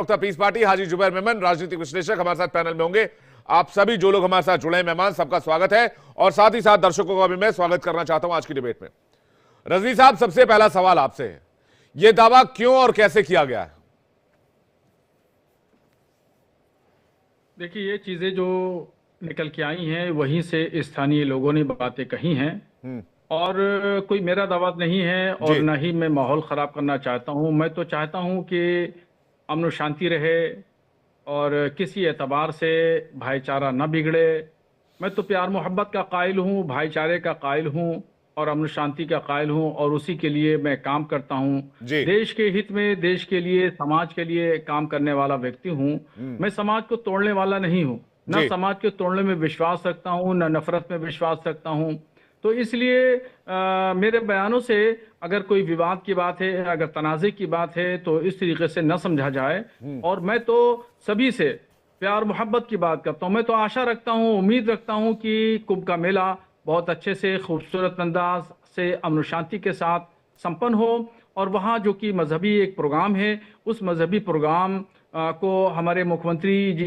Doctor piece party, हाजी जुबैर मेमन, राजनीतिक विश्लेषक हमारे साथ पैनल में होंगे। आप सभी जो लोग हमारे साथ जुड़े हैं मेहमान, सबका स्वागत है और साथ ही साथ दर्शकों का भी मैं स्वागत करना चाहता हूं आज की डिबेट में। रजवी साहब, सबसे पहला सवाल आपसे है, यह दावा क्यों और कैसे किया गया है? देखिए, ये चीजें जो निकल के आई हैं वहीं से स्थानीय लोगों ने बातें कही हैं। और कोई मेरा दावा नहीं है और जी। ना ही मैं माहौल खराब करना चाहता हूं। मैं तो चाहता हूं कि अमन और शांति रहे और किसी एतबार से भाईचारा न बिगड़े। मैं तो प्यार मोहब्बत का कायल हूं, भाईचारे का कायल हूं और अमन शांति का कायल हूं और उसी के लिए मैं काम करता हूं। जी। देश के हित में, देश के लिए, समाज के लिए काम करने वाला व्यक्ति हूं। मैं समाज को तोड़ने वाला नहीं हूं, न जी। समाज को तोड़ने में विश्वास रखता हूं, न नफरत में विश्वास रखता हूं। तो इसलिए मेरे बयानों से अगर कोई विवाद की बात है, अगर तनाज़े की बात है तो इस तरीके से न समझा जाए। और मैं तो सभी से प्यार मोहब्बत की बात करता हूं। मैं तो आशा रखता हूं, उम्मीद रखता हूं कि कुंभ का मेला बहुत अच्छे से, खूबसूरत अंदाज से, अमन शांति के साथ संपन्न हो। और वहाँ जो कि मजहबी एक प्रोग्राम है, उस मजहबी प्रोग्राम को हमारे मुख्यमंत्री जी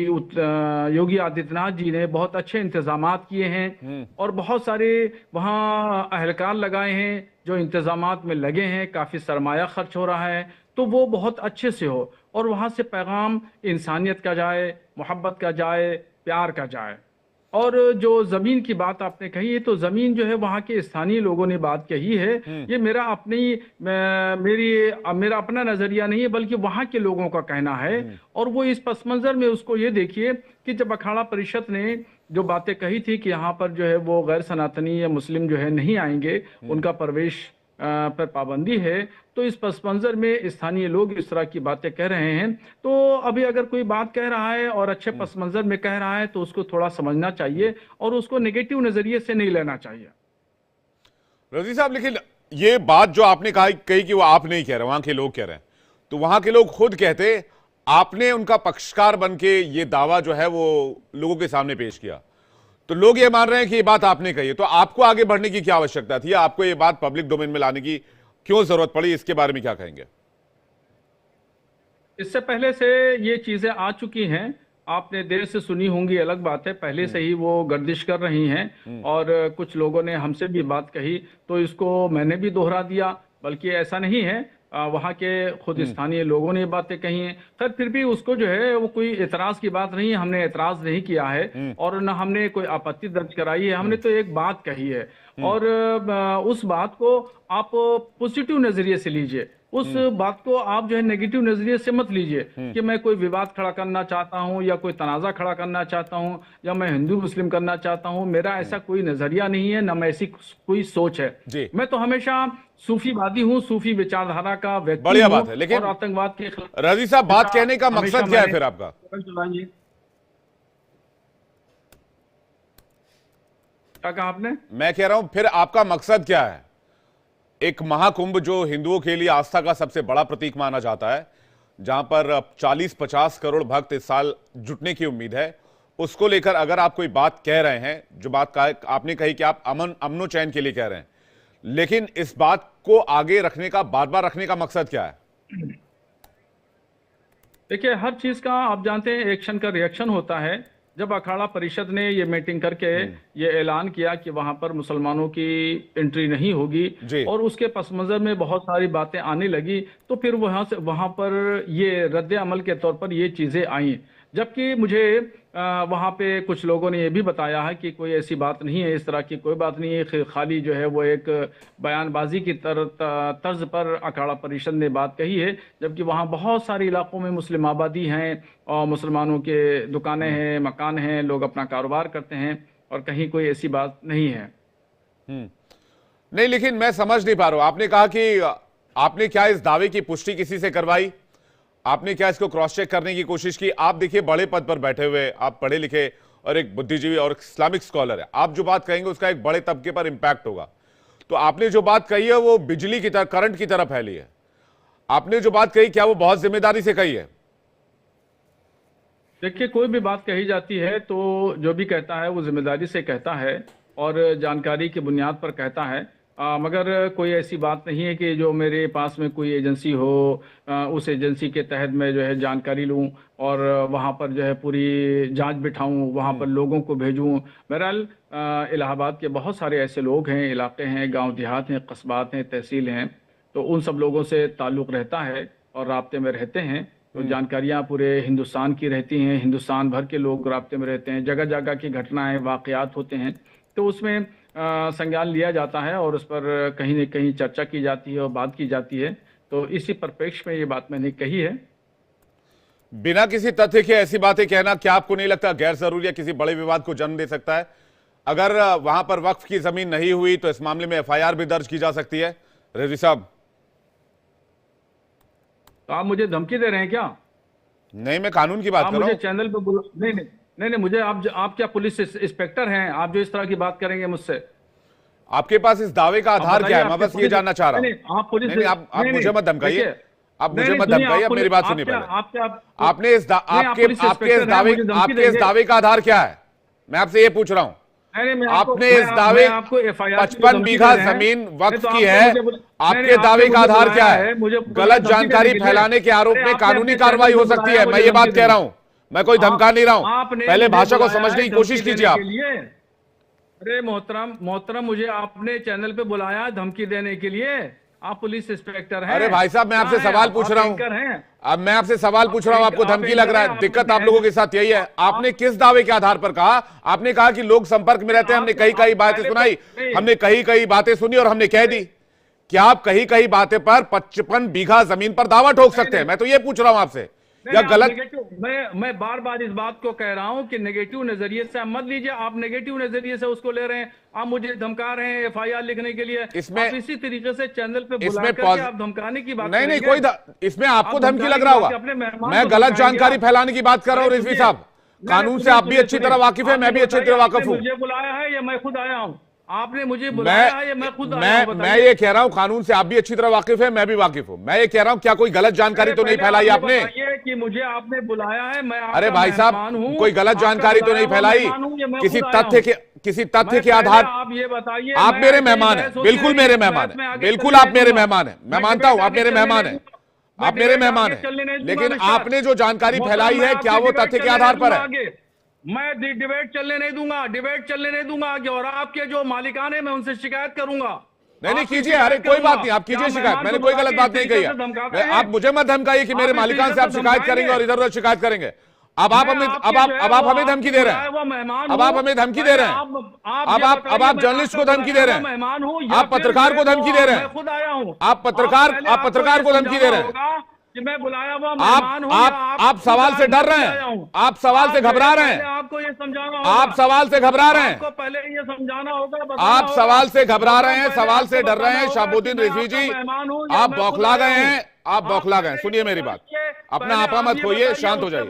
योगी आदित्यनाथ जी ने बहुत अच्छे इंतजामात किए हैं और बहुत सारे वहाँ अहलकार लगाए हैं जो इंतजामात में लगे हैं। काफ़ी सरमाया खर्च हो रहा है, तो वो बहुत अच्छे से हो और वहाँ से पैगाम इंसानियत का जाए, मोहब्बत का जाए, प्यार का जाए। और जो जमीन की बात आपने कही है, तो जमीन जो है वहाँ के स्थानीय लोगों ने बात कही है। ये मेरा अपनी मेरा अपना नजरिया नहीं है, बल्कि वहाँ के लोगों का कहना है। और वो इस पस मंजर में उसको ये देखिए कि जब अखाड़ा परिषद ने जो बातें कही थी कि यहाँ पर जो है वो गैर सनातनी या मुस्लिम जो है नहीं आएंगे, उनका प्रवेश पर पाबंदी है, तो इस पस मंजर में स्थानीय लोग इस तरह की बातें कह रहे हैं। तो अभी अगर कोई बात कह रहा है और अच्छे पस मंजर में कह रहा है तो उसको थोड़ा समझना चाहिए और उसको नेगेटिव नजरिए से नहीं लेना चाहिए। रजी साहब, लेकिन ये बात जो आपने कही कि वो आप नहीं कह रहे, वहां के लोग कह रहे हैं, तो वहां के लोग खुद कहते आपने उनका पक्षकार बन के ये दावा जो है वो लोगों के सामने पेश किया, तो लोग ये मान रहे हैं कि ये बात आपने कही है, तो आपको आगे बढ़ने की क्या आवश्यकता थी? आपको ये बात पब्लिक डोमेन में लाने की क्यों जरूरत पड़ी? इसके बारे में क्या कहेंगे? इससे पहले से ये चीजें आ चुकी हैं, आपने देर से सुनी होंगी, अलग बात है। पहले से ही वो गर्दिश कर रही हैं और कुछ लोगों ने हमसे भी बात कही, तो इसको मैंने भी दोहरा दिया। बल्कि ऐसा नहीं है, वहाँ के खुद स्थानीय लोगों ने बातें कही हैं। खैर, फिर भी उसको जो है वो कोई एतराज की बात नहीं है, हमने एतराज नहीं किया है और न हमने कोई आपत्ति दर्ज कराई है। हमने तो एक बात कही है और उस बात को आप पॉजिटिव नजरिए से लीजिए, उस बात को आप जो है नेगेटिव नजरिए से मत लीजिए कि मैं कोई विवाद खड़ा करना चाहता हूं या कोई तनाजा खड़ा करना चाहता हूं या मैं हिंदू मुस्लिम करना चाहता हूं। मेरा ऐसा कोई नजरिया नहीं है, ना मैं ऐसी कोई सोच है। जी। मैं तो हमेशा सूफीवादी हूं, सूफी विचारधारा का व्यक्ति बढ़िया हूं बात है, लेकिन और आतंकवाद के खिलाफ रजी साहब, बात कहने का हमेशा मकसद क्या है मैंने फिर आपका? चलाइए। क्या कहा आपने? मैं कह रहा हूं फिर आपका मकसद क्या है? एक महाकुंभ जो हिंदुओं के लिए आस्था का सबसे बड़ा प्रतीक माना जाता है, जहां पर 40-50 करोड़ भक्त इस साल जुटने की उम्मीद है, उसको लेकर अगर आप कोई बात कह रहे हैं, जो बात आपने कही कि आप अमनो चैन के लिए कह रहे हैं, लेकिन इस बात को आगे रखने का, बार बार रखने का मकसद क्या है? देखिए, हर चीज का आप जानते हैं एक्शन का रिएक्शन होता है। जब अखाड़ा परिषद ने ये मीटिंग करके ये ऐलान किया कि वहां पर मुसलमानों की एंट्री नहीं होगी जी। और उसके पस मंजर में बहुत सारी बातें आने लगी, तो फिर वहां पर ये रद्द अमल के तौर पर ये चीजें आई। जबकि मुझे वहां पे कुछ लोगों ने ये भी बताया है कि कोई ऐसी बात नहीं है, इस तरह की कोई बात नहीं है, खाली जो है वो एक बयानबाजी की तर्ज पर अखाड़ा परिषद ने बात कही है। जबकि वहाँ बहुत सारे इलाकों में मुस्लिम आबादी हैं और मुसलमानों के दुकानें हैं, मकान हैं, लोग अपना कारोबार करते हैं और कहीं कोई ऐसी बात नहीं है। नहीं, लेकिन मैं समझ नहीं पा रहा हूं, आपने कहा कि आपने क्या इस दावे की पुष्टि किसी से करवाई? आपने क्या इसको क्रॉस चेक करने की कोशिश की? आप देखिए, बड़े पद पर बैठे हुए, आप पढ़े लिखे और एक बुद्धिजीवी और इस्लामिक स्कॉलर है, आप जो बात कहेंगे उसका एक बड़े तबके पर इंपैक्ट होगा। तो आपने जो बात कही है वो बिजली की तरह, करंट की तरह फैली है। आपने जो बात कही, क्या वो बहुत जिम्मेदारी से कही है? देखिए, कोई भी बात कही जाती है तो जो भी कहता है वो जिम्मेदारी से कहता है और जानकारी की बुनियाद पर कहता है। मगर कोई ऐसी बात नहीं है कि जो मेरे पास में कोई एजेंसी हो, उस एजेंसी के तहत मैं जो है जानकारी लूं और वहां पर जो है पूरी जांच बिठाऊं, वहां पर लोगों को भेजूं। बहरहाल इलाहाबाद के बहुत सारे ऐसे लोग हैं, इलाके हैं, गांव देहात हैं, कस्बात हैं, तहसील हैं, तो उन सब लोगों से ताल्लुक़ रहता है और राब्ते में रहते हैं। तो जानकारियां पूरे हिंदुस्तान की रहती हैं, हिंदुस्तान भर के लोग राब्ते में रहते हैं, जगह जगह की घटनाएं वाक़यात होते हैं, तो उसमें संज्ञान लिया जाता है और उस पर कहीं न कहीं चर्चा की जाती है और बात की जाती है। तो इसी परिप्रेक्ष्य में ये बात मैंने कही है। बिना किसी तथ्य के ऐसी बातें कहना क्या आपको नहीं लगता गैर जरूरी या किसी बड़े विवाद को जन्म दे सकता है? अगर वहां पर वक्फ की जमीन नहीं हुई तो इस मामले में एफआईआर भी दर्ज की जा सकती है। रिजवी साहब, तो आप मुझे धमकी दे रहे हैं क्या? नहीं, मैं कानून की बात आप कर रहा मुझे हूं। चैनल पे बोलो। नहीं नहीं नहीं नहीं, मुझे आप क्या पुलिस इंस्पेक्टर हैं? आप जो इस तरह की बात करेंगे मुझसे? आपके पास इस दावे का आधार क्या है? मैं बस ये जानना चाह रहा हूं। नहीं, आप पुलिस नहीं, आप मुझे मत धमकाइए, आप मुझे मत धमकाइए, आप मेरी बात सुनिए पहले। आपके इस दावे का आधार क्या है? मैं आपसे ये पूछ रहा हूं। आपने इस दावे 55 बीघा जमीन वक्फ की है, आपके दावे का आधार क्या है? गलत जानकारी फैलाने के आरोप में कानूनी कार्रवाई हो सकती है, मैं ये बात कह रहा हूं, मैं कोई धमका नहीं रहा हूं। पहले भाषा को समझने की कोशिश कीजिए आप। अरे मोहतरम, मुझे आपने चैनल पे बुलाया धमकी देने के लिए? आप पुलिस इंस्पेक्टर हैं? अरे भाई साहब, मैं आपसे सवाल पूछ रहा हूं। अब मैं आपसे सवाल पूछ रहा हूं, आपको धमकी लग रहा है। दिक्कत आप लोगों के साथ यही है। आपने किस दावे के आधार पर कहा? आपने कहा कि लोग संपर्क में रहते हैं, हमने कई बातें सुनाई, हमने कई बातें सुनी और हमने कह दी। क्या आप कई बातें पर 55 बीघा जमीन पर दावा ठोक सकते हैं? मैं तो ये पूछ रहा हूं आपसे, या गलत? मैं बार इस बात को कह रहा हूं कि नेगेटिव नजरिए से आप मत लीजिए। आप नेगेटिव नजरिए से उसको ले रहे हैं, आप मुझे धमका रहे हैं एफआईआर लिखने के लिए। इसमें आप इसी तरीके से चैनल पे बुला करके आप धमकाने की बात नहीं, इसमें आपको धमकी लग रहा होगा। मैं गलत जानकारी फैलाने की बात कर रहा हूं रिजवी साहब। कानून से आप भी अच्छी तरह वाकिफ है, मैं भी अच्छी तरह वाकिफ हूं। मुझे बुलाया है या मैं खुद आया हूं? आपने मुझे बुलाया है या मैं खुद आया हूं? मैं ये कह रहा हूं, कानून से आप भी अच्छी तरह वाकिफ है, मैं भी वाकिफ हूं। मैं ये कह रहा हूं, क्या कोई गलत जानकारी तो नहीं फैलाई आपने? कि मुझे आपने बुलाया है, मैं अरे भाई साहब, कोई गलत जानकारी तो नहीं फैलाई? किसी तथ्य के आधार? आप ये बताइए। आप मेरे मेहमान हैं, बिल्कुल मेरे मेहमान हैं, बिल्कुल आप मेरे मेहमान हैं, मैं मानता हूं आप मेरे मेहमान हैं, आप मेरे मेहमान हैं, लेकिन आपने जो जानकारी फैलाई है क्या वो तथ्य के आधार पर है? मैं डिबेट चलने नहीं दूंगा और आपके जो मालिकान है मैं उनसे शिकायत करूंगा। नहीं कीजिए, अरे कोई बात नहीं, आप कीजिए शिकायत, मैंने कोई गलत बात नहीं कही है। आप मुझे मत धमकाइए कि मेरे मालिकान से आप शिकायत करेंगे और इधर उधर शिकायत करेंगे। अब आप हमें धमकी दे रहे हैं, अब आप हमें धमकी दे रहे हैं, अब आप जर्नलिस्ट को धमकी दे रहे हैं, आप पत्रकार को धमकी दे रहे हैं, खुद आया हूं। आप पत्रकार को धमकी दे रहे हैं। कि मैं बुलाया हुआ मेहमान हूं। आप सवाल से डर रहे हैं, आप सवाल से घबरा रहे हैं, आपको ये समझाना होगा, आप सवाल से घबरा रहे हैं, आपको पहले ये समझाना होगा, आप सवाल से घबरा रहे हैं, सवाल से डर रहे हैं। शहाबुद्दीन रिजवी जी, आप बौखला गए हैं, आप बौखला गए। सुनिए मेरी बात, अपना आपा मत खोइए, शांत हो जाइए,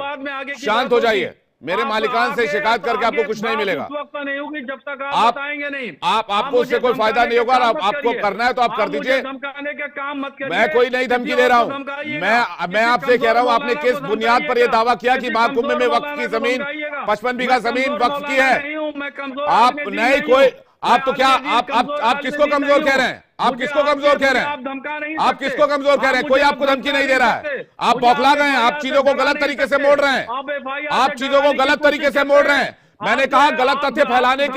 शांत हो जाइए। मेरे मालिकान से शिकायत करके आपको कुछ नहीं मिलेगा, नहीं होगी जब तक आप बताएंगे नहीं। आपको उससे कोई फायदा नहीं होगा। आपको करना है तो आप कर दीजिए, धमकाने का काम मत करिए। मैं कोई नहीं धमकी दे रहा हूं। मैं आपसे कह रहा हूं, आपने किस बुनियाद पर यह दावा किया कि महाकुंभ में वक्फ की जमीन 55 बीघा जमीन वक्फ की है? आप नहीं कोई, आप तो क्या, आप किसको कमजोर कह रहे हैं? आप किसको कमजोर कह रहे हैं? आप किसको कमजोर कह रहे हैं? कोई आपको धमकी नहीं दे रहा है, आप बौखला गए हैं, आप चीजों को गलत तरीके से मोड़ रहे हैं, आप चीजों को गलत तरीके से मोड़ रहे हैं। मैंने कहा गलत तथ्य फैलाने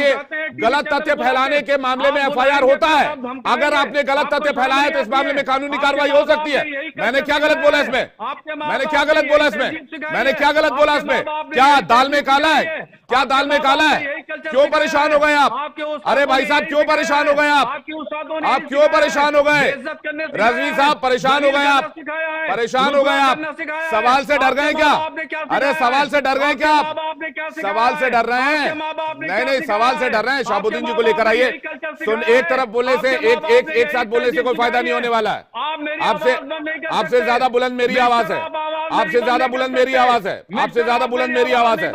के मामले में एफआईआर होता है। अगर आपने गलत तथ्य फैलाया तो इस मामले में कानूनी कार्रवाई हो सकती है। मैंने क्या गलत बोला इसमें? मैंने क्या गलत बोला इसमें? क्या दाल में काला है? क्या दाल में काला है? क्यों परेशान हो गए आप? अरे भाई साहब, क्यों परेशान हो गए आप? क्यों परेशान हो गए? रजवी साहब, परेशान हो गए आप? परेशान हो गए आप? सवाल से डर गए क्या? अरे सवाल से डर गए क्या आप? सवाल से डर रहे हैं? नहीं, सवाल से डर रहे हैं। शहाबुद्दीन जी को लेकर आइए। सुन, एक तरफ बोलने से, एक साथ बोलने से कोई फायदा नहीं होने वाला है। आपसे ज्यादा बुलंद मेरी आवाज है, आपसे ज्यादा बुलंद मेरी आवाज है, आपसे ज्यादा बुलंद मेरी आवाज है।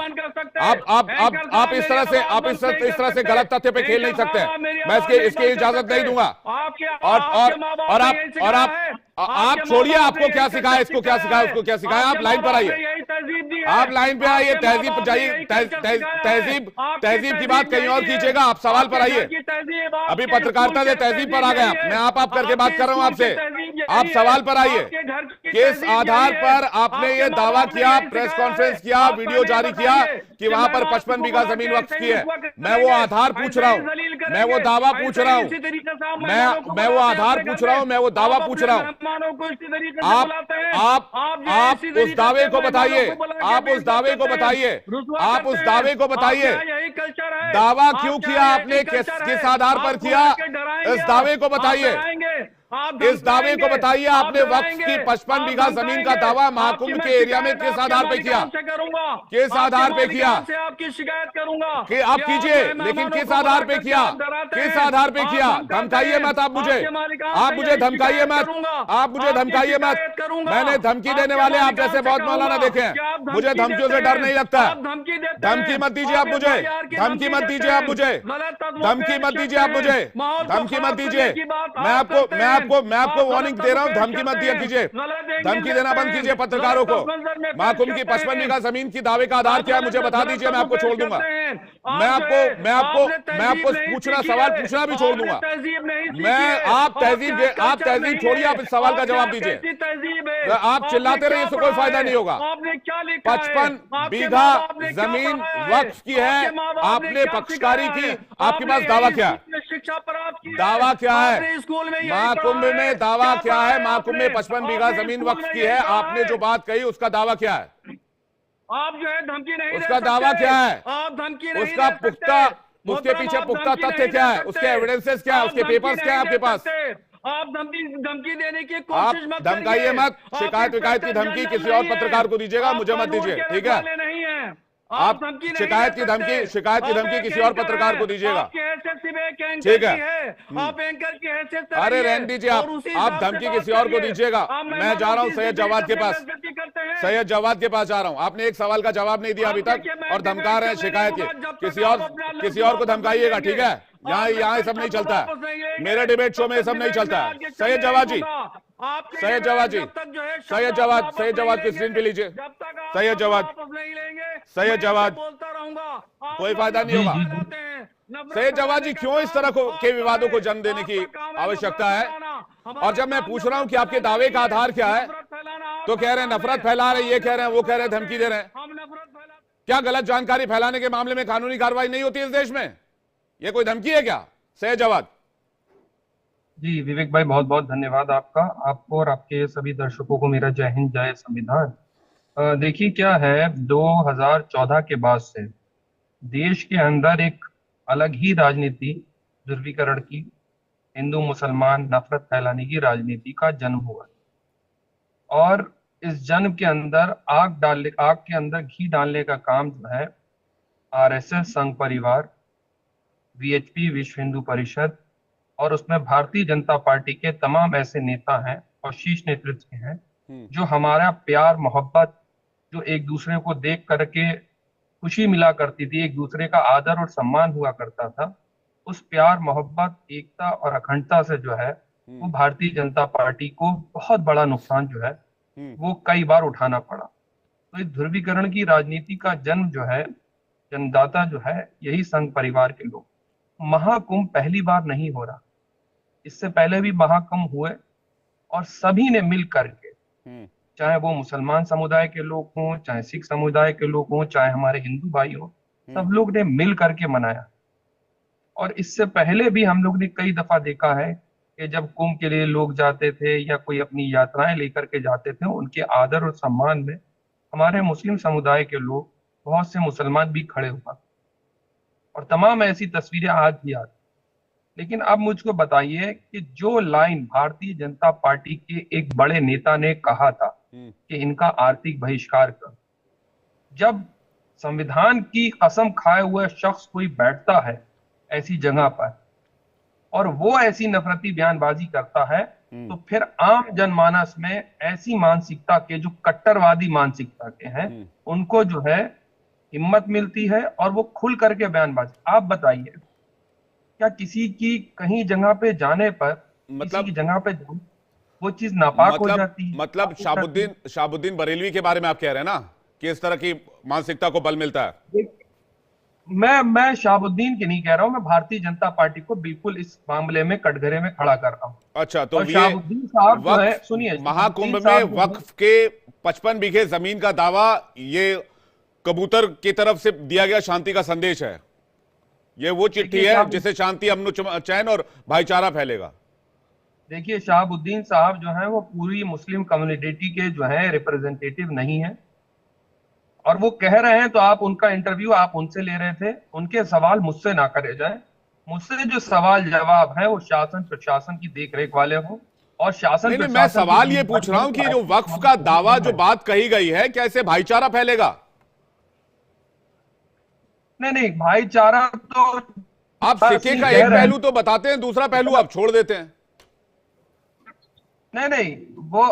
आप इस तरह से आप इस तरह से गलत तथ्य पे खेल नहीं सकते हैं। मैं इसकी इजाजत नहीं दूंगा। और आप छोड़िए, आपको क्या सिखाया, इसको क्या सिखाया, उसको क्या सिखाया। आप लाइन पर आइए, आप लाइन पे आइए, तहजीब पर जाइए। तहजीब की बात कहीं और कीजिएगा, आप सवाल पर आइए। अभी पत्रकारिता से तहजीब पर आ गए मैं आप करके बात कर रहा हूं आपसे। आप सवाल पर आइए। किस आधार पर आपने ये दावा किया, प्रेस कॉन्फ्रेंस किया, वीडियो जारी किया कि वहां पर 55 बीघा जमीन वक्फ की है? मैं वो आधार पूछ रहा हूं, मैं वो दावा पूछ रहा हूं, मैं वो आधार पूछ रहा हूं, मैं वो दावा पूछ रहा हूं। आप उस दावे को बताइए, आप उस दावे को बताइए, आप उस दावे को बताइए। दावा क्यों किया आपने, किस आधार पर किया, इस दावे को बताइए। इस दावे को बताइए, आपने वक्फ की 55 बीघा जमीन का दावा महाकुंभ के एरिया में किस आधार पे किया, किस आधार पे किया? आपकी शिकायत करूंगा कि आप कीजिए, लेकिन किस आधार पे किया, किस आधार पे किया? धमकाइए मत आप मुझे धमकाइए मत, आप मुझे धमकाइए मत। मैंने धमकी देने वाले आप जैसे बहुत मौलाना देखे हैं, मुझे धमकियों से डर नहीं लगता। धमकी मत दीजिए आप मुझे, धमकी मत दीजिए आप मुझे, धमकी मत दीजिए आप मुझे, धमकी मत दीजिए। मैं आपको वार्निंग दे रहा हूं, धमकी मत दिया कीजिए, धमकी देना बंद कीजिए पत्रकारों को। महाकुंभ की 55 बीघा जमीन की दावे का आधार क्या है मुझे बता दीजिए, मैं आपको छोड़ दूंगा। मैं आपको पूछना, सवाल पूछना भी छोड़ दूंगा। आप तहजीब छोड़िए, आप इस सवाल का जवाब दीजिए। आप चिल्लाते रहिए, इससे कोई फायदा नहीं होगा। 55 बीघा जमीन वक्फ की है, आपने पक्षकारी की, आपके पास दावा क्या है? शिक्षा प्राप्त की, दावा क्या है स्कूल में महाकुंभ में? दावा क्या है महाकुंभ में 55 बीघा जमीन वक्फ की है? आपने जो बात कही उसका दावा क्या है? आप जो है धमकी नहीं, उसका दावा क्या है? आप धमकी नहीं, उसका पुख्ता, उसके पीछे पुख्ता तथ्य क्या है? उसके एविडेंसेस क्या है? उसके पेपर्स क्या है आपके पास? आप धमकी देने की कोशिश मत करिए। धमकाइए मत, शिकायत की धमकी किसी और पत्रकार को दीजिएगा, मुझे मत दीजिए, ठीक है? नहीं है, आप शिकायत की धमकी किसी और पत्रकार को दीजिएगा, ठीक है? आप एंकर की हैसियत से अरे रहने दीजिए, आप धमकी किसी और को दीजिएगा। मैं जा रहा हूं सैयद जवाद के पास, सैयद जवाद के पास जा रहा हूं। आपने एक सवाल का जवाब नहीं दिया अभी तक और धमका रहे हैं शिकायत के। किसी और को धमकाइएगा, ठीक है? यहाँ सब नहीं चलता है, मेरे डिबेट शो में ये सब नहीं चलता है। सैयद जवाद जी, सैयद जवाद जी, सैयद जवाद की स्क्रीन पे लीजिए। सैयद जवाद, कोई फायदा नहीं होगा। सैयद जवाद जी, क्यों इस तरह के विवादों को जन्म देने की आवश्यकता है? और जब मैं पूछ रहा हूं कि आपके दावे का आधार क्या है, तो कह रहे हैं नफरत फैला रहे, ये कह रहे हैं, वो कह रहे हैं, धमकी दे रहे हैं। क्या गलत जानकारी फैलाने के मामले में कानूनी कार्रवाई नहीं होती इस देश में? ये कोई धमकी है क्या? सैयद जवाद जी, विवेक भाई बहुत बहुत धन्यवाद आपका, आपको और आपके सभी दर्शकों को मेरा जय हिंद जय संविधान। देखिए क्या है, 2014 के बाद से देश के अंदर एक अलग ही राजनीति, ध्रुवीकरण की, हिंदू मुसलमान नफरत फैलाने की राजनीति का जन्म हुआ। और इस जन्म के अंदर आग के अंदर घी डालने का काम जो है आरएसएस, संघ परिवार, वीएचपी, विश्व हिंदू परिषद और उसमें भारतीय जनता पार्टी के तमाम ऐसे नेता हैं और शीर्ष नेतृत्व के हैं जो हमारा प्यार मोहब्बत, जो एक दूसरे को देख करके खुशी मिला करती थी, एक दूसरे का आदर और सम्मान हुआ करता था, उस प्यार मोहब्बत, एकता और अखंडता से जो है वो भारतीय जनता पार्टी को बहुत बड़ा नुकसान जो है वो कई बार उठाना पड़ा। तो इस ध्रुवीकरण की राजनीति का जन्म जो है, जन्मदाता जो है, यही संघ परिवार के लोग। महाकुंभ पहली बार नहीं हो रहा, इससे पहले भी महाकुंभ हुए और सभी ने मिल करके, चाहे वो मुसलमान समुदाय के लोग हों, चाहे सिख समुदाय के लोग हों, चाहे हमारे हिंदू भाई हों, सब लोग ने मिल करके मनाया। और इससे पहले भी हम लोग ने कई दफा देखा है कि जब कुंभ के लिए लोग जाते थे या कोई अपनी यात्राएं लेकर के जाते थे, उनके आदर और सम्मान में हमारे मुस्लिम समुदाय के लोग, बहुत से मुसलमान भी खड़े हुआ और तमाम ऐसी तस्वीरें आज भी आती। लेकिन अब मुझको बताइए कि जो लाइन भारतीय जनता पार्टी के एक बड़े नेता ने कहा था कि इनका आर्थिक बहिष्कार कर, जब संविधान की कसम खाए हुए शख्स कोई बैठता है ऐसी जगह पर और वो ऐसी नफरती बयानबाजी करता है, तो फिर आम जनमानस में ऐसी मानसिकता के, जो कट्टरवादी मानसिकता के हैं, उनको जो है हिम्मत मिलती है और वो खुल करके बयानबाजी। आप बताइए, क्या किसी की कहीं जगह पे जाने पर, किसी की मतलब जगह पे जाने, वो चीज नापाक हो मतलब जाती है? मतलब आप पूछ सकते हैं। शाहबुद्दीन बरेलवी के बारे में आप कह रहे हैं ना कि इस तरह की मानसिकता को बल मिलता है। मैं शहाबुद्दीन की नहीं कह रहा हूं, मैं भारतीय जनता पार्टी को बिल्कुल इस मामले में कटघरे में खड़ा कर रहा हूं। अच्छा, तो और ये शहाबुद्दीन साहब जो है, वक्फ सुनिए, महाकुंभ शहाबुद्दीन में साहब जो है, वक्फ के 55 बीघे जमीन का दावा, ये कबूतर की तरफ से दिया गया शांति का संदेश है। ये वो चिट्ठी देखिए है साहब, जिससे शांति, अमन, चैन और भाईचारा फैलेगा। देखिए शहाबुद्दीन साहब जो है वो पूरी मुस्लिम कम्युनिटी के जो है रिप्रेजेंटेटिव नहीं है, और वो कह रहे हैं तो आप उनका इंटरव्यू आप उनसे ले रहे थे, उनके सवाल मुझसे ना करे जाए। मुझसे जो सवाल जवाब है वो शासन प्रशासन की देखरेख वाले हो, और शासन नहीं नहीं, मैं प्रशासन की सवाल ये पूछ जिम्मेदारी रहा है हूं कि कि जो ऐसे वक्फ काम का करने दावा, ना जो आए। बात कही गई है, क्या इससे भाईचारा फैलेगा? नहीं नहीं, भाईचारा तो आप सिक्के नहीं का कह एक रहे हैं। पहलू तो बताते हैं, दूसरा पहलू आप छोड़ देते हैं। नहीं नहीं, वो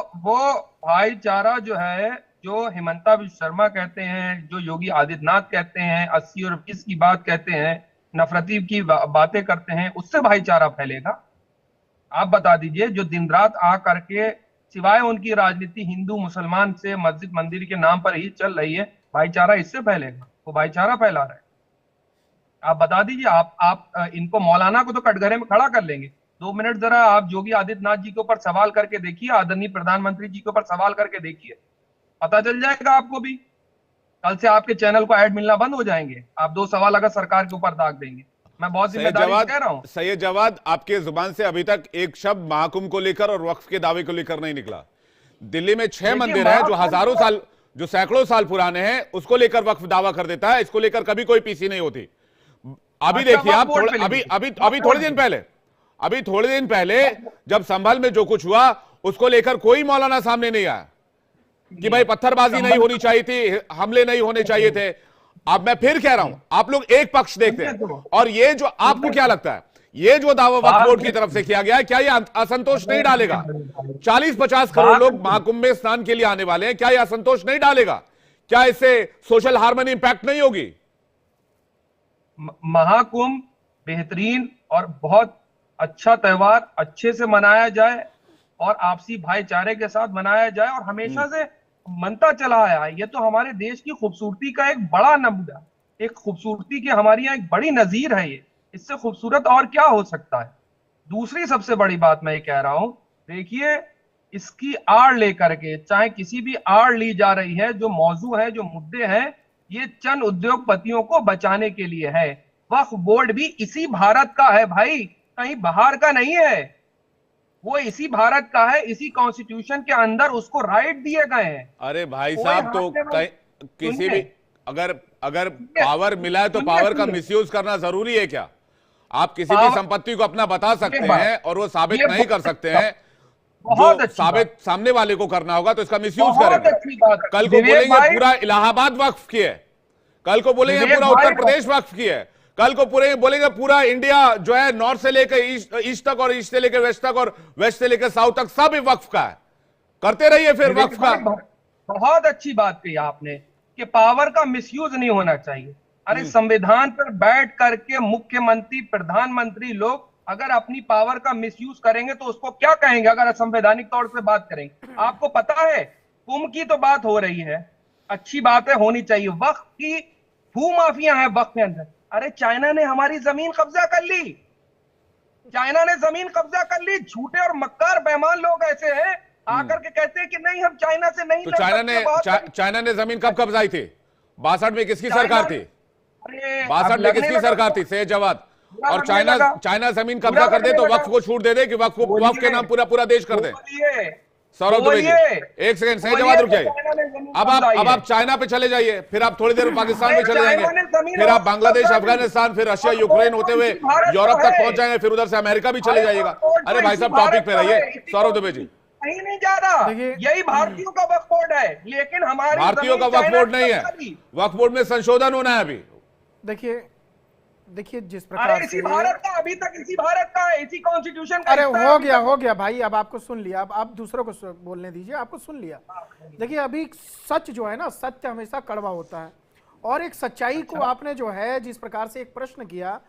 भाईचारा जो है, जो हिमंता विश्व शर्मा कहते हैं, जो योगी आदित्यनाथ कहते हैं, 80 और 20 की बात कहते हैं, नफरती की बातें करते हैं, उससे भाईचारा फैलेगा? आप बता दीजिए, जो दिन रात आ करके, सिवाय उनकी राजनीति हिंदू मुसलमान से मस्जिद मंदिर के नाम पर ही चल रही है, भाईचारा इससे फैलेगा? वो भाईचारा फैला रहा है? आप बता दीजिए। आप इनको, मौलाना को तो कटघरे में खड़ा कर लेंगे। 2 मिनट जरा आप योगी आदित्यनाथ जी के ऊपर सवाल करके देखिए, आदरणीय प्रधानमंत्री जी के ऊपर सवाल करके देखिए, पता चल जाएगा आपको भी। कल से आपके चैनल को ऐड मिलना बंद हो जाएंगे, आप 2 सवाल अगर सरकार के ऊपर दाग देंगे। मैं बहुत जिम्मेदारी से कह रहा हूं। सैयद जवाद, आपके जुबान से अभी तक एक शब्द महाकुंभ को लेकर और वक्फ के दावे को लेकर नहीं निकला। दिल्ली में 6 देखिए, मंदिर हैं जो हजारों साल, जो सैकड़ों साल पुराने हैं, उसको लेकर वक्फ दावा कर देता है। इसको लेकर कभी कोई पीसी नहीं होती। अभी अच्छा, देखिए वक्फ आप, बोर्ड थोड़े पे अभी लिखिए। अभी वक्फ अभी बोर्ड थोड़े दिन पहले जब संभल में जो कुछ हुआ, उसको लेकर कोई मौलाना सामने नहीं आया कि भाई पत्थरबाजी नहीं होनी चाहिए थी, हमले नहीं होने चाहिए थे। अब मैं फिर कह रहा हूं, आप लोग एक पक्ष देखते हैं, और ये जो आपको क्या लगता है, ये जो दावा वक्फ बोर्ड की तरफ से किया गया है, क्या ये असंतोष नहीं डालेगा? 40-50 करोड़ लोग महाकुंभ में स्नान के लिए आने वाले हैं, क्या ये असंतोष नहीं डालेगा? क्या इससे सोशल हार्मनी इंपैक्ट नहीं होगी? महाकुंभ बेहतरीन और बहुत अच्छा त्योहार, अच्छे से मनाया जाए और आपसी भाईचारे के साथ मनाया जाए, और हमेशा से मनता चला आया है। ये तो हमारे देश की खूबसूरती का एक बड़ा नमूना, एक खूबसूरती की हमारी यहाँ एक बड़ी नजीर है ये। इससे खूबसूरत और क्या हो सकता है? दूसरी सबसे बड़ी बात मैं ये कह रहा हूं, देखिए, इसकी आड़ लेकर के, चाहे किसी भी आड़ ली जा रही है, जो मौजू है, जो मुद्दे हैं, ये चंद उद्योगपतियों को बचाने के लिए है। वक्फ बोर्ड भी इसी भारत का है भाई, कहीं बाहर का नहीं है। वो इसी भारत का है, इसी कॉन्स्टिट्यूशन के अंदर उसको राइट दिए गए हैं। अरे भाई कोई साहब, हाथ तो में वो- किसी भी, सुनिए, अगर अगर पावर मिला है तो सुनिए, पावर का सुनिए। मिसयूज करना जरूरी है क्या? आप किसी भी पावर- संपत्ति को अपना बता सकते बात- हैं और वो साबित ये नहीं कर सकते हैं। बहुत जो अच्छी साबित सामने वाले को करना होगा तो इसका मिसयूज बहुत करेंगे। अच्छी बात है। कल को विवेक बोलेंगे भाई- पूरा इलाहाबाद वक्फ की है, कल को बोलेंगे विवेक पूरा भाई- उत्तर प्रदेश वक्फ की है, कल को पूरे बोलेंगे पूरा इंडिया जो है, नॉर्थ से लेकर ईस्ट तक, और ईस्ट से लेकर वेस्ट तक, और वेस्ट से लेकर साउथ तक, सब वक्फ का है। करते रहिए फिर विवेक वक्फ का। भाई, बहुत अच्छी बात कही आपने कि पावर का मिसयूज नहीं होना चाहिए। अरे संविधान पर बैठ करके मुख्यमंत्री, प्रधानमंत्री लोग अगर अपनी पावर का मिसयूज करेंगे तो उसको क्या कहेंगे, अगर संवैधानिक तौर से बात करेंगे? आपको पता है, कुंभ की तो बात हो रही है, अच्छी बात है, होनी चाहिए। वक्फ की भूमाफिया है वक्फ के अंदर। अरे चाइना ने हमारी जमीन कब्जा कर ली, चाइना ने जमीन कब्जा कर ली। झूठे और मक्कार बेईमान लोग ऐसे हैं, आकर के कहते हैं कि नहीं, हम चाइना से नहीं तो लड़ चाइना ने जमीन कब कब्जाई थी? 62 में किसकी सरकार थी? अरे 62 में किसकी सरकार थी? सैयद जवाद। और चाइना जमीन कब्जा कर दे तो वक्फ को छूट दे दे कि वक्फ के नाम पूरा देश कर दे। सौरभ दुबे जी, एक सेकंड, सैयद जवाद रुक जाइए। अब आप चाइना पे चले जाइए, फिर आप थोड़ी देर पाकिस्तान में चले जाएंगे, फिर आप बांग्लादेश, अफगानिस्तान, फिर रशिया, यूक्रेन होते हुए यूरोप तक पहुंच जाएंगे, फिर उधर से अमेरिका भी चले जाइएगा। अरे भाई साहब, टॉपिक पे रहिए। सौरभ दुबे जी, कहीं नहीं जा रहा, यही भारतीयों का वक्फ बोर्ड है, लेकिन हमारी भारतीयों का वक्फ बोर्ड नहीं है, वक्फ बोर्ड में संशोधन होना है अभी। देखिए जिस प्रकार अरे इसी भारत का, अभी तक इसी भारत का, इसी कॉन्स्टिट्यूशन का। अरे हो गया भाई, अब आपको सुन लिया, अब आप दूसरों को बोलने दीजिए, आपको सुन लिया। देखिए अभी सच जो है ना, सत्य हमेशा कड़वा होता है, और एक सच्चाई को आपने जो है जिस प्रकार से एक प्रश्न किया,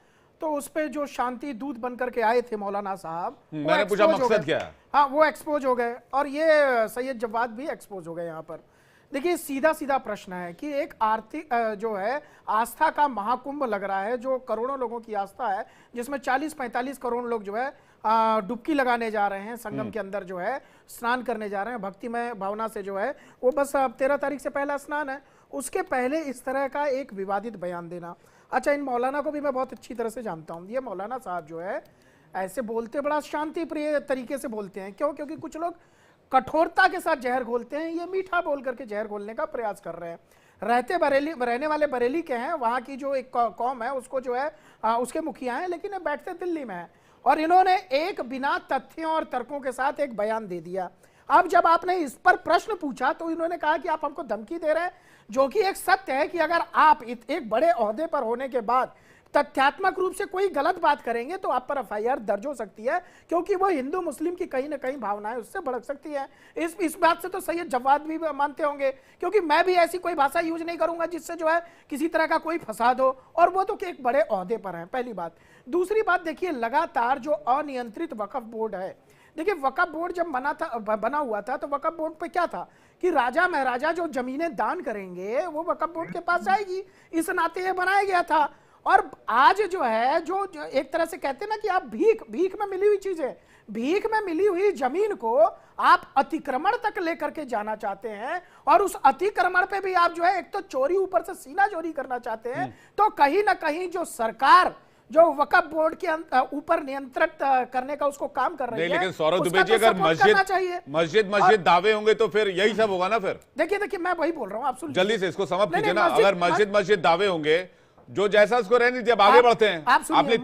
तो उस पे जो शांति दूत बनकर के आए थे मौलाना साहब, वो मैंने पूछा expose हो मकसद गए। क्या है? हाँ, वो एक्सपोज हो गए और ये सैयद जवाद भी एक्सपोज हो गए यहाँ पर। देखिए, सीधा सीधा प्रश्न है कि एक आर्थिक जो है आस्था का महाकुंभ लग रहा है, जो करोड़ों लोगों की आस्था है, जिसमें 40-45 करोड़ लोग जो है डुबकी लगाने जा रहे हैं संगम के अंदर, जो है स्नान करने जा रहे हैं भक्तिमय भावना से, जो है वो बस अब 13 तारीख से पहला स्नान है, उसके पहले इस तरह का एक विवादित बयान देना। अच्छा, इन मौलाना को भी मैं बहुत अच्छी तरह से जानता हूँ। ये मौलाना साहब जो है ऐसे बोलते बड़ा शांति प्रिय तरीके से बोलते हैं। क्यों? क्योंकि कुछ लोग कठोरता के साथ जहर घोलते हैं, ये मीठा बोल करके जहर घोलने का प्रयास कर रहे हैं। रहने वाले बरेली के हैं, वहाँ की जो एक कौम है उसको जो है उसके मुखिया हैं, लेकिन ये बैठते दिल्ली में है। और इन्होंने एक बिना तथ्यों और तर्कों के साथ एक बयान दे दिया। अब जब आपने इस पर प्रश्न पूछा तो इन्होंने कहा कि आप हमको धमकी दे रहे हैं, जो कि एक सत्य है कि अगर आप एक बड़े ओहदे पर होने के बाद तथ्यात्मक रूप से कोई गलत बात करेंगे तो आप पर एफआईआर दर्ज हो सकती है, क्योंकि वो हिंदू मुस्लिम की कहीं ना कहीं भावनाएं उससे भड़क सकती है। इस बात से तो सैयद जवाद भी मानते होंगे, क्योंकि मैं भी ऐसी कोई भाषा यूज नहीं करूंगा जिससे जो है किसी तरह का कोई फसाद हो, और वो तो कि एक बड़े ओहदे पर है, पहली बात। दूसरी बात, देखिए लगातार जो अनियंत्रित वक्फ बोर्ड है, देखिए वक्फ बोर्ड जब बना हुआ था तो वक्फ बोर्ड पे क्या था कि राजा महाराजा जो जमीनें दान करेंगे वो वक्फ बोर्ड के पास जाएगी, इस नाते ये बनाया गया था। और आज जो है जो एक तरह से कहते हैं ना कि आप भीख में मिली हुई चीजें, भीख में मिली हुई जमीन को आप अतिक्रमण तक लेकर के जाना चाहते हैं, और उस अतिक्रमण पे भी आप जो है एक तो चोरी ऊपर से सीना चोरी करना चाहते हैं। तो कहीं ना कहीं जो सरकार जो वक्फ बोर्ड के ऊपर नियंत्रित करने का उसको काम कर रही है, लेकिन सौरभ उसका दुबे जी, तो अगर सपोर्ट करना चाहिए। मस्जिद दावे होंगे तो फिर यही सब होगा ना। फिर देखिए मैं वही बोल रहा हूँ, आप सुन जल्दी से इसको समाप्त नहीं, कीजिए ना। मस्जिद- अगर मस्जिद दावे होंगे, जो जैसा उसको रहने दीजिए, अब आगे बढ़ते हैं। आप सुनिए,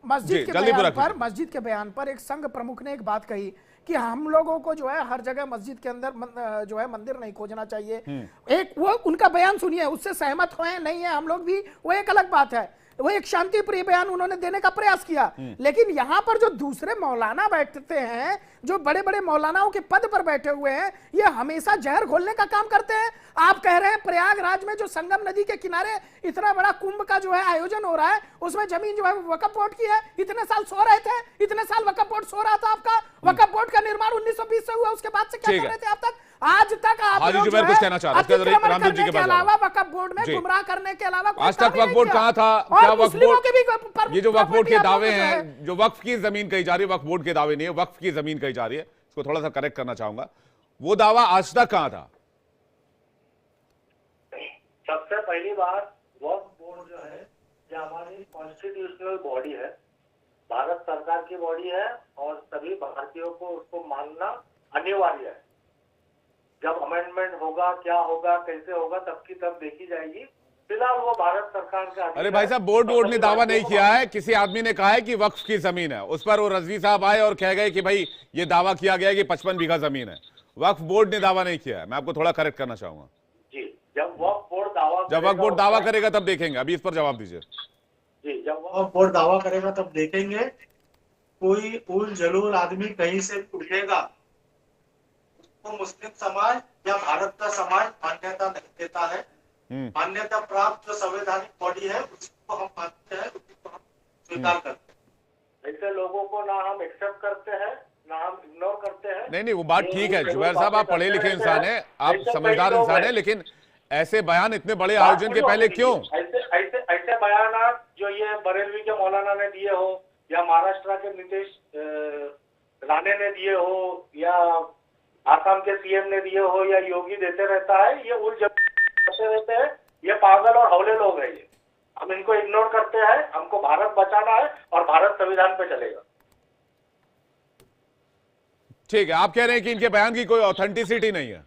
मस्जिद जी, के जल्दी पूरा बयान पर मस्जिद के बयान पर एक संघ प्रमुख ने एक बात कही कि हम लोगों को जो है हर जगह मस्जिद के अंदर जो है मंदिर नहीं खोजना चाहिए। एक वो उनका बयान सुनिए, उससे सहमत हो नहीं है हम लोग भी, वो एक अलग बात है। वो एक शांति प्रिय बयान उन्होंने देने का प्रयास किया, लेकिन यहां पर जो दूसरे मौलाना बैठते हैं, जो बड़े बड़े मौलानाओं के पद पर बैठे हुए हैं, ये हमेशा जहर घोलने का काम करते हैं। आप कह रहे हैं प्रयागराज में जो संगम नदी के किनारे इतना बड़ा कुंभ का जो है आयोजन हो रहा है, उसमें जमीन जो है वक्फ बोर्ड की है। इतने साल सो रहे थे, इतने साल वक्फ बोर्ड सो रहा था आपका। वक्फ बोर्ड का निर्माण 1920 से हुआ, उसके बाद से क्या कर रहे थे आप तक? आज तक आप हाजी लोग जुबैर जो कुछ है कहना चाह रहे थे, अतिक्रमण रामदेव जी करने के के पास अलावा वक्फ बोर्ड में जी। गुमराह करने के अलावा कोई आज काम तक ही वक्फ नहीं बोर्ड किया। कहाँ था? और क्या वक्फ मुस्लिमों के भी ये जो वक्फ बोर्ड के प्रॉपर्टी दावे आप लोगों को जो हैं, जो वक्फ की जमीन कही जा रही है, वक्फ बोर्ड के दावे नहीं है, वक्फ की जमीन कही जा रही है, इसको थोड़ा सा करेक्ट करना चाहूंगा। वो दावा आज तक कहाँ था? सबसे पहली बात, वक्फ बोर्ड जो है ये हमारी कॉन्स्टिट्यूशनल बॉडी है, भारत सरकार की बॉडी है, और सभी भारतीयों को उसको मानना अनिवार्य है। जब अमेंडमेंट होगा, क्या होगा, कैसे होगा, तब की तब देखी जाएगी। फिलहाल वो भारत सरकार का अरे भाई साहब, बोर्ड ने दावा नहीं किया है, किसी आदमी ने कहा है कि वक्फ की जमीन है, उस पर वो रजवी साहब आए और कह गए कि भाई ये दावा किया गया है कि 55 बीघा जमीन है। वक्फ बोर्ड ने दावा नहीं किया है, मैं आपको थोड़ा करेक्ट करना चाहूंगा। जी, जब वक्फ बोर्ड दावा करेगा तब देखेंगे, अभी इस पर जवाब दीजिए। जी, जब वक्फ बोर्ड दावा करेगा तब देखेंगे। कोई उल जलूल आदमी कहीं से उठेगा, उसको मुस्लिम समाज या भारत का समाज मान्यता नहीं देता है। मान्यता प्राप्त जो संवैधानिक बॉडी है उसको हम मानते हैं, उसको हम स्वीकार करते हैं। ऐसे लोगों को ना हम एक्सेप्ट करते हैं, ना हम इग्नोर करते हैं। नहीं, वो बात ठीक है जुबैर साहब, आप पढ़े लिखे इंसान है, आप समझदार इंसान है, लेकिन ऐसे बयान इतने बड़े आयोजन के पहले क्यों? ऐसे बयान जो ये बरेलवी के मौलाना ने दिए हो, या महाराष्ट्र के नीतीश राणे ने दिए हो, या आसाम के सीएम ने दिए हो, या योगी देते रहता है, ये उलझते रहते हैं। ये पागल और हौले लोग हैं। ये हम इनको इग्नोर करते हैं। हमको भारत बचाना है और भारत संविधान पे चलेगा। ठीक है, आप कह रहे हैं कि इनके बयान की कोई ऑथेंटिसिटी नहीं है।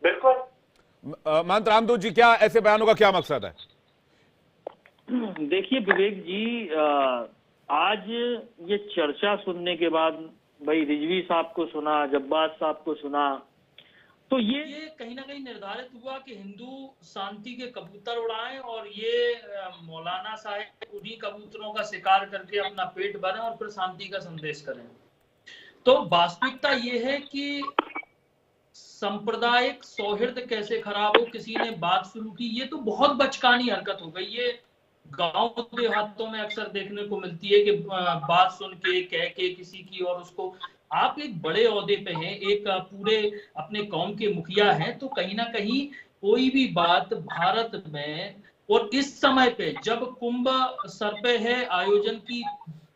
बिल्कुल। महंत रामदूत जी, क्या ऐसे बयानों का क्या मकसद है? देखिए विवेक जी, आज ये चर्चा सुनने के बाद, भाई रिजवी साहब को सुना, जब्बार साहब को सुना, तो ये कहीं ना कहीं निर्धारित हुआ कि हिंदू शांति के कबूतर उड़ाएं, और ये मौलाना साहब उन्हीं कबूतरों का शिकार करके अपना पेट भरें और फिर शांति का संदेश करें। तो वास्तविकता ये है कि सांप्रदायिक सौहार्द कैसे खराब हो, किसी ने बात शुरू की, ये तो बहुत बचकानी हरकत हो गई। ये गांव देहातों में अक्सर देखने को मिलती है कि बात सुन के कह के किसी की, और उसको, आप एक बड़े ओहदे पे हैं, एक पूरे अपने कौम के मुखिया हैं, तो कहीं ना कहीं कोई भी बात भारत में, और इस समय पे जब कुंभ सर पे है, आयोजन की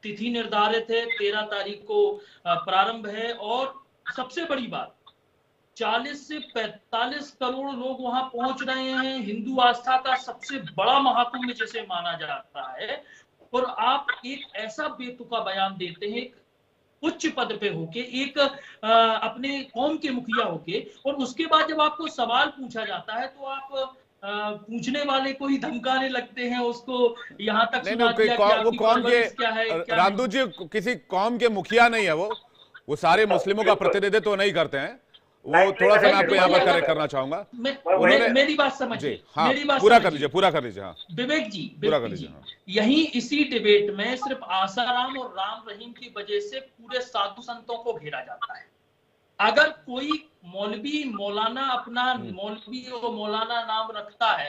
तिथि निर्धारित है, 13 तारीख को प्रारंभ है, और सबसे बड़ी बात 40 से 45 करोड़ लोग वहां पहुंच रहे हैं। हिंदू आस्था का सबसे बड़ा महाकुंभ जिसे माना जाता है, और आप एक ऐसा बेतुका बयान देते हैं, एक उच्च पद पे होके, एक अपने कौम के मुखिया होके, और उसके बाद जब आपको सवाल पूछा जाता है तो आप पूछने वाले को ही धमकाने लगते हैं, उसको यहाँ तक नहीं सुना दिया कि वो आपकी कौम परवरिश क्या है, के क्या रामदूत जी किसी कौम के मुखिया नहीं है, वो सारे मुस्लिमों का प्रतिनिधित्व नहीं करते हैं। वो थोड़ा सा मैं आपको यहाँ पर करेक्ट करना चाहूंगा। मेरी बात समझिए, हाँ, मेरी बात पूरा कर लीजिए। हाँ, विवेक जी, पूरा कर लीजिए। हाँ। यही इसी डिबेट में सिर्फ आसाराम और राम रहीम की वजह से पूरे साधु संतों को घेरा जाता है। अगर कोई मौलवी मौलाना अपना मौलवी और मौलाना नाम रखता है